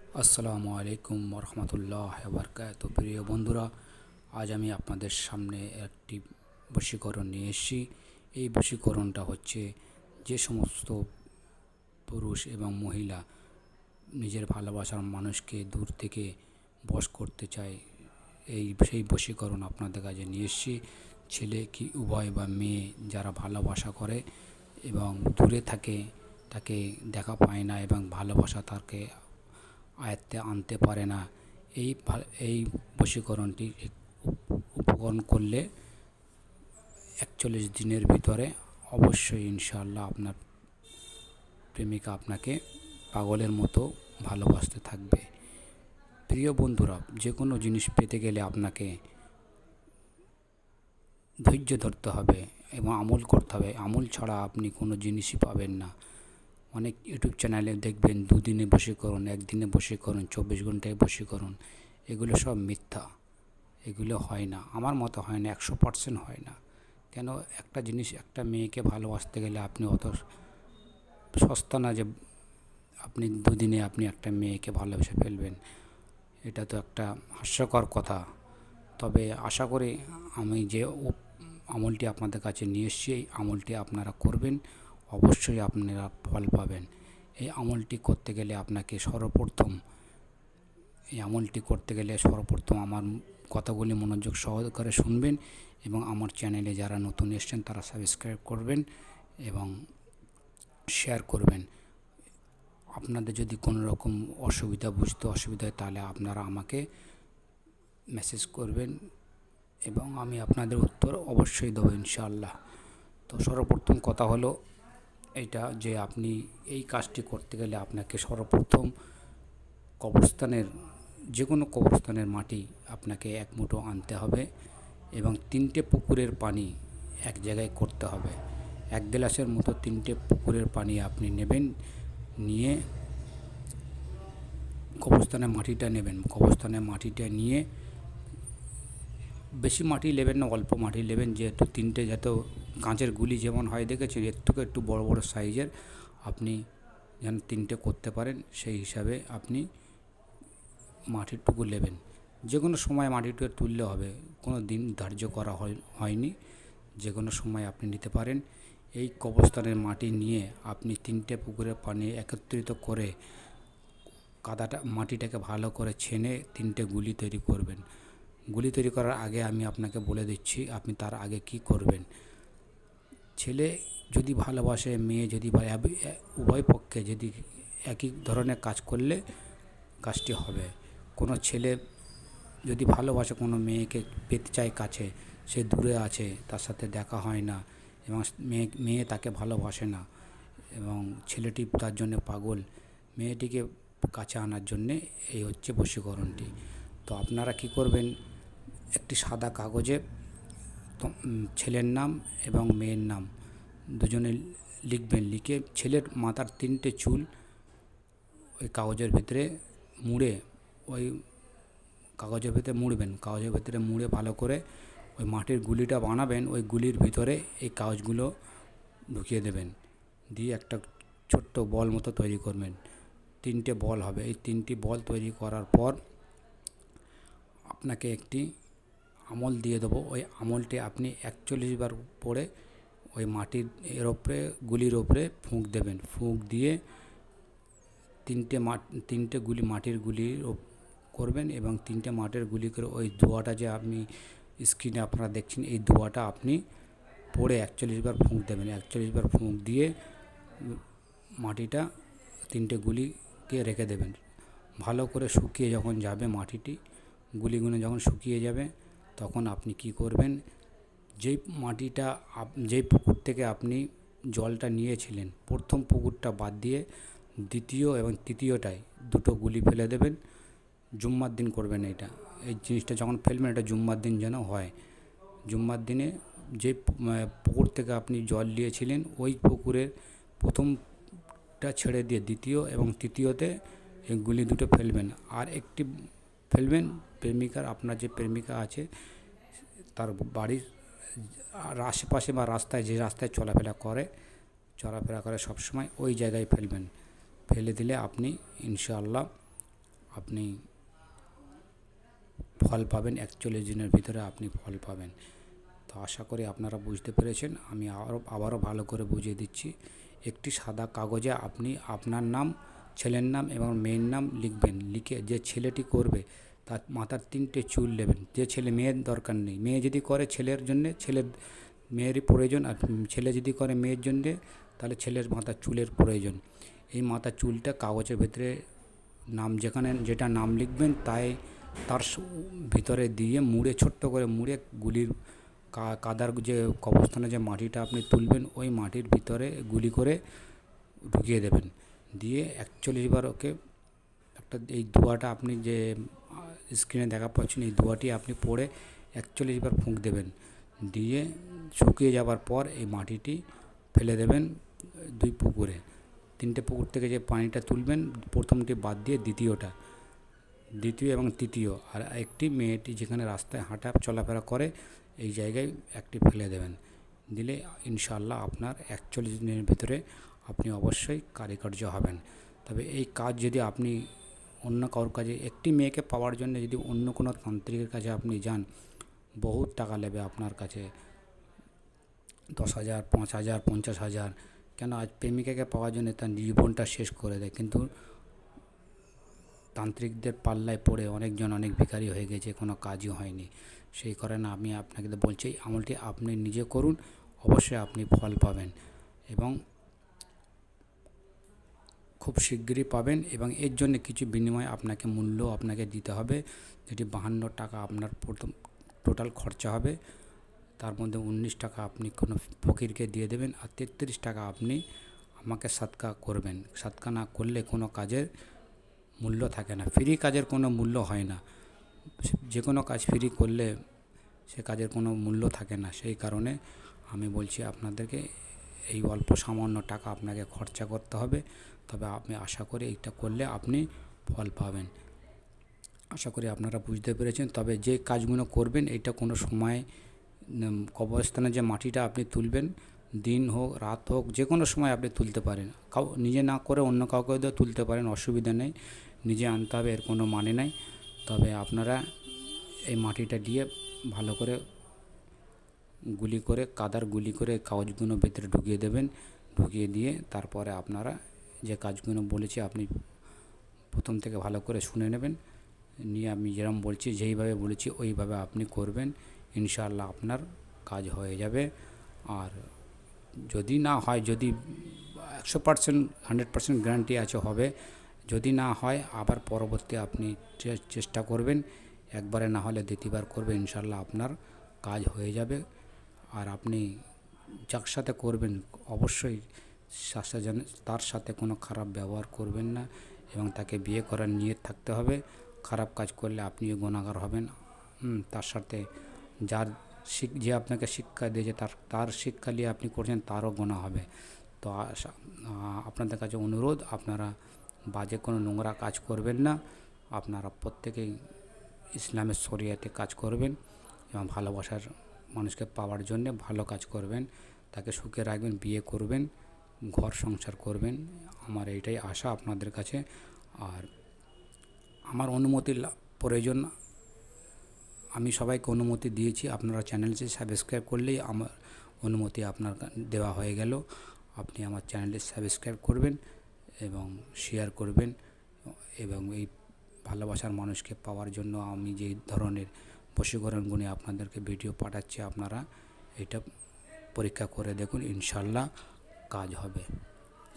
আসসালামু আলাইকুম রহমতুল্লাহ বারকাত। প্রিয় বন্ধুরা, আজ আমি আপনাদের সামনে একটি বশীকরণ নিয়ে এসেছি। এই বশীকরণটা হচ্ছে যে সমস্ত পুরুষ এবং মহিলা নিজের ভালোবাসার মানুষকে দূর থেকে বশ করতে চায়, সেই বশীকরণ আপনাদের কাছে নিয়ে এসেছি। ছেলে কি উভয় বা মেয়ে যারা ভালোবাসা করে এবং দূরে থাকে, তাকে দেখা পায় না এবং ভালোবাসা তাকে আয়ত্তে আনতে পারে না, এই বশীকরণটি উপকরণ করলে 41 দিনের ভিতরে অবশ্যই ইনশাআল্লাহ আপনার প্রেমিকা আপনাকে পাগলের মতো ভালোবাসতে থাকবে। প্রিয় বন্ধুরা, যে কোনো জিনিস পেতে গেলে আপনাকে ধৈর্য ধরতে হবে এবং আমল করতে হবে। আমল ছাড়া আপনি কোনো জিনিসই পাবেন না। অনেক ইউটিউব চ্যানেলে দেখবেন 2 দিনে বশীকরণ, 1 দিনে বশীকরণ, 24 ঘন্টায় বশীকরণ। এগুলো সব মিথ্যা, এগুলো হয় না। আমার মতো হয় না, 100% হয় না। কেন? একটা জিনিস, একটা মেয়েকে ভালোবাসতে গেলে আপনি অত সস্তা না যে আপনি 2 দিনে আপনি একটা মেয়েকে ভালোবেসে ফেলবেন। এটা তো একটা হাস্যকর কথা। তবে আশা করি আমি যে আমলটি আপনাদের কাছে নিয়ে এসেছি, এই আমলটি আপনারা করবেন, অবশ্যই আপনারা ফল পাবেন। এই আমলটি করতে গেলে আপনাকে সর্বপ্রথম আমার কথাগুলি মনোযোগ সহকারে শুনবেন এবং আমার চ্যানেলে যারা নতুন এসেছেন তারা সাবস্ক্রাইব করবেন এবং শেয়ার করবেন। আপনাদের যদি কোনো রকম বুঝতে অসুবিধা হয় তাহলে আপনারা আমাকে মেসেজ করবেন এবং আমি আপনাদের উত্তর অবশ্যই দেবো ইনশাআল্লাহ। তো সর্বপ্রথম কথা হলো এইটা যে আপনি এই কাজটি করতে গেলে আপনাকে সর্বপ্রথম যে কোনো কবরস্থানের মাটি আপনাকে 1 মুঠো আনতে হবে এবং 3টে পুকুরের পানি এক জায়গায় করতে হবে। 1 গ্লাসের মতো 3টে পুকুরের পানি আপনি নেবেন, নিয়ে কবরস্থানের মাটিটা নেবেন। কবরস্থানের মাটিটা নিয়ে বেশি মাটি নেবেন না, অল্প মাটি নেবেন, যেহেতু 3টে যাতে কাঁচের গুলি যেমন হয় দেখেছেন, এর থেকে একটু বড় বড় সাইজের আপনি যেন 3টে করতে পারেন সেই হিসাবে আপনি মাটির টুকু নেবেন। যে কোনো সময় মাটিটা তুললে হবে, কোনো দিন ধার্য করা হয়নি, যে কোনো সময় আপনি নিতে পারেন। এই কবরস্থানের মাটি নিয়ে আপনি 3টে পুকুরের পানি একত্রিত করে মাটিটাকে ভালো করে ছেনে 3টে গুলি তৈরি করবেন। গুলি তৈরি করার আগে আমি আপনাকে বলে দিচ্ছি আপনি তার আগে কি করবেন। ছেলে যদি ভালোবাসে, মেয়ে যদি উভয় পক্ষে যদি একই ধরনের কাজ করলে কাজটি হবে। কোনো ছেলে যদি ভালোবাসে কোনো মেয়েকে, পেতে চায় কাছে, সে দূরে আছে, তার সাথে দেখা হয় না এবং মেয়ে তাকে ভালোবাসে না এবং ছেলেটি তার জন্য পাগল, মেয়েটিকে কাছে আনার জন্যে এই হচ্ছে বশীকরণটি। তো আপনারা কি করবেন, একটি সাদা কাগজে ছেলের নাম এবং মেয়ের নাম দুজনে লিখবেন। লিখে ছেলের মাথার 3টে চুল ওই কাগজের ভিতরে মুড়ে, ওই কাগজের ভিতরে মুড়বেন। কাগজের ভিতরে মুড়ে ভালো করে ওই মাটির গুলিটা বানাবেন, ওই গুলির ভিতরে এই কাগজগুলো ঢুকিয়ে দেবেন। দিয়ে একটা ছোট্ট বল মতো তৈরি করবেন। 3টে বল হবে। এই 3টি বল তৈরি করার পর আপনাকে একটি আমল দিয়ে দেবো। ওই আমলটি আপনি 41 বার পরে ওই মাটির গুলির ওপরে ফুঁক দেবেন। ফুঁক দিয়ে 3টে মাটির গুলি করবেন এবং 3টে মাটির গুলি করে ওই দোয়াটা যে আপনি স্ক্রিনে আপনারা দেখছেন, এই দোয়াটা আপনি পড়ে 41 বার ফুঁক দেবেন। 41 বার ফুঁক দিয়ে মাটিটা 3টে গুলিকে রেখে দেবেন। ভালো করে শুকিয়ে যখন যাবে মাটিটি, গুলিগুলো যখন শুকিয়ে যাবে, তখন আপনি কি করবেন, যেই পুকুর থেকে আপনি জলটা নিয়েছিলেন, প্রথম পুকুরটা বাদ দিয়ে দ্বিতীয় এবং তৃতীয়টায় 2টো গুলি ফেলে দেবেন। জুম্মার দিন করবেন এই জিনিসটা যখন ফেলবেন, এটা জুম্মার দিন যেন হয়। জুম্মার দিনে যে পুকুর থেকে আপনি জল নিয়েছিলেন, ওই পুকুরের প্রথমটা ছেড়ে দিয়ে দ্বিতীয় এবং তৃতীয়তে এই গুলি 2টো ফেলবেন। আর একটি ফেলবেন আপনার যে প্রেমিকা আছে তার বাড়ির আশেপাশে বা রাস্তায়, যে রাস্তায় চলাফেরা করে সবসময়, ওই জায়গায় ফেলবেন। ফেলে দিলে আপনি ইনশাআল্লাহ আপনি ফল পাবেন, 41 দিনের ভিতরে আপনি ফল পাবেন। তো আশা করি আপনারা বুঝতে পেরেছেন। আমি আবারও ভালো করে বুঝিয়ে দিচ্ছি। একটি সাদা কাগজে আপনি আপনার নাম, ছেলের নাম এবং মেয়ের নাম লিখবেন। লিখে যে ছেলেটি করবে তার মাথার 3টে চুল নেবেন। যে ছেলে, মেয়ের দরকার নেই। মেয়ে যদি করে ছেলের জন্যে, মেয়েরই প্রয়োজন। আর ছেলে যদি করে মেয়ের জন্যে, তাহলে ছেলের মাথার চুলের প্রয়োজন। এই মাথার চুলটা কাগজের ভেতরে নাম, যেটা নাম লিখবেন তার ভিতরে দিয়ে মুড়ে, ছোট্ট করে মুড়ে গুলির কাদার যে কবরস্থানে যে মাটিটা আপনি তুলবেন, ওই মাটির ভিতরে গুলি করে ঢুকিয়ে দেবেন। দিয়ে 41 বার ওকে এই দোয়াটা আপনি যে স্ক্রিনে দেখা পাচ্ছেন, এই দোয়াটি আপনি পড়ে 41 বার ফুঁক দেবেন। দিয়ে শুকিয়ে যাবার পর এই মাটিটি ফেলে দেবেন 2 পুকুরে। 3টে পুকুর থেকে যে পানিটা তুলবেন, প্রথমটি বাদ দিয়ে দ্বিতীয় এবং তৃতীয়, আর একটি মেয়েটি যেখানে রাস্তায় হাঁটা চলাফেরা করে এই জায়গায় একটি ফেলে দেবেন। দিলে ইনশাআল্লাহ আপনার 41 দিনের ভিতরে আপনি অবশ্যই কারিকার্য হবেন। তবে এই কাজ যদি আপনি অন্য কারোর কাছে, একটি মেয়েকে পাওয়ার জন্য যদি অন্য কোনো তান্ত্রিকের কাছে আপনি যান, বহুত টাকা নেবে আপনার কাছে, 10,000, 5,000, 50,000। কেন, আজ প্রেমিকাকে পাওয়ার জন্য তার জীবনটা শেষ করে দেয়। কিন্তু তান্ত্রিকদের পাল্লায় পড়ে অনেকজন অনেক ভিখারি হয়ে গেছে, কোনো কাজই হয়নি। সেই কারণে আমি আপনাকে বলছি, এই আমলটি আপনি নিজে করুন, অবশ্যই আপনি ফল পাবেন এবং খুব শিগগিরই পাবেন। এবং এর জন্য কিছু বিনিময় মূল্য আপনাকে দিতে হবে, যেটি 52 টাকা আপনার প্রথম টোটাল খরচা হবে। তার মধ্যে 19 টাকা আপনি কোনো ফকিরকে দিয়ে দেবেন, আর 33 টাকা আপনি আমাকে সদকা করবেন। সদকা না করলে কোনো কাজের মূল্য থাকে না। ফ্রি কাজের কোনো মূল্য হয় না। যে কোনো কাজ ফ্রি করলে সে কাজের কোনো মূল্য থাকে না। সেই কারণে আমি বলছি আপনাদেরকে, এই অল্প সামান্য টাকা আপনাকে খরচা করতে হবে। তবে আমি আশা করি এইটা করলে আপনি ফল পাবেন। আশা করি আপনারা বুঝতে পেরেছেন। তবে যে কাজগুলো করবেন, এইটা কোনো সময় কবরস্থানে যে মাটিটা আপনি তুলবেন, দিন হোক রাত হোক, যে কোনো সময় আপনি তুলতে পারেন। নিজে না করে অন্য কাউকে তুলতে পারেন, অসুবিধা নেই। নিজে আনতে হবে এর কোনো মানে নাই। তবে আপনারা এই মাটিটা দিয়ে ভালো করে কাদার গুলি করে কাগজগুলো ভেতরে ঢুকিয়ে দেবেন। ঢুকিয়ে দিয়ে তারপরে আপনারা যে কাজগুলো বলেছি আপনি প্রথম থেকে ভালো করে শুনে নেবেন। নিয়ে আমি যেরকম বলছি, যেইভাবে বলেছি ওইভাবে আপনি করবেন। ইনশাআল্লাহ আপনার কাজ হয়ে যাবে। আর যদি না হয়, যদি 100%, 100% গ্যারান্টি আছে হবে। যদি না হয়, আবার পরবর্তী আপনি চেষ্টা করবেন। একবারে না হলে দ্বিতীয়বার করবেন, ইনশাআল্লাহ আপনার কাজ হয়ে যাবে। আর আপনি যার সাথে করবেন অবশ্যই তার সাথে কোনো খারাপ ব্যবহার করবেন না এবং তাকে বিয়ে করার নিয়ত থাকতে হবে। খারাপ কাজ করলে আপনিও গুনাহগার হবেন। তার সাথে যে আপনাকে শিক্ষা দিয়েছে তার শিক্ষা নিয়ে আপনি করছেন, তারও গুনাহ হবে। তো আপনাদের কাছে অনুরোধ, আপনারা বাজে কোনো নোংরা কাজ করবেন না। আপনারা প্রত্যেকেই ইসলামের শরিয়াতে কাজ করবেন এবং ভালোবাসার মানুষকে পাওয়ার জন্য ভালো কাজ করবেন, তাকে সুখে রাখবেন, বিয়ে করবেন, ঘর সংসার করবেন। আমার এইটাই আশা আপনাদের কাছে। আর আমার অনুমতির প্রয়োজন, আমি সবাইকে অনুমতি দিয়েছি। আপনারা চ্যানেলটি সাবস্ক্রাইব করলেই আমার অনুমতি আপনার দেওয়া হয়ে গেল। আপনি আমার চ্যানেলটি সাবস্ক্রাইব করবেন এবং শেয়ার করবেন। এবং এই ভালোবাসার মানুষকে পাওয়ার জন্য আমি যে ধরনের বশীকরণগুলি আপনাদেরকে ভিডিও পাঠাচ্ছি, আপনারা এটা পরীক্ষা করে দেখুন, ইনশাআল্লাহ কাজ হবে।